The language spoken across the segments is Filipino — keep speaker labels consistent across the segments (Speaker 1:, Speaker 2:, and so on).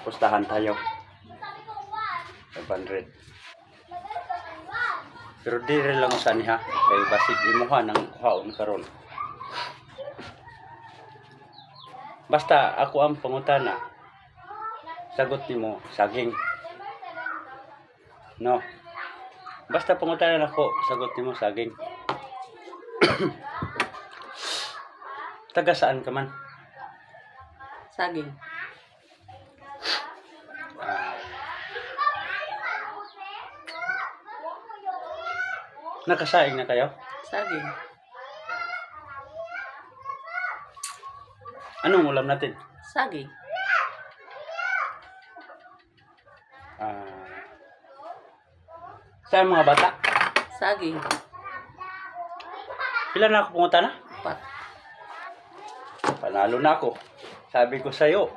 Speaker 1: Pustahan tayo. 500. Pero di rin lang sa niya. Kaya basig imuha ng kuhaon karon. Basta ako ang pangutana. Sagot nimo saging. No. Basta pangutana ako, sagot nimo saging. Taga saan ka man?
Speaker 2: Saging.
Speaker 1: Nakasaing na kayo?
Speaker 2: Saging.
Speaker 1: Anong ulam natin?
Speaker 2: Saging.
Speaker 1: Saan mga bata?
Speaker 2: Saging.
Speaker 1: Pila na ako pangutana?
Speaker 2: 4.
Speaker 1: Panalo na ako. Sabi ko sa'yo,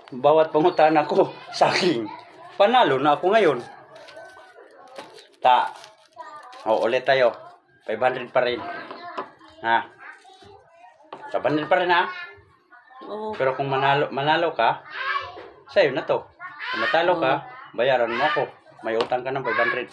Speaker 1: bawat pangutana ko, saging. Panalo na ako ngayon. O, ulit tayo. 500 pa rin. Ha? 500 pa rin ha?
Speaker 2: Oo.
Speaker 1: Pero kung manalo ka, sa'yo na to. Kung matalo ka, bayaran mo ako. May utang ka ng 500.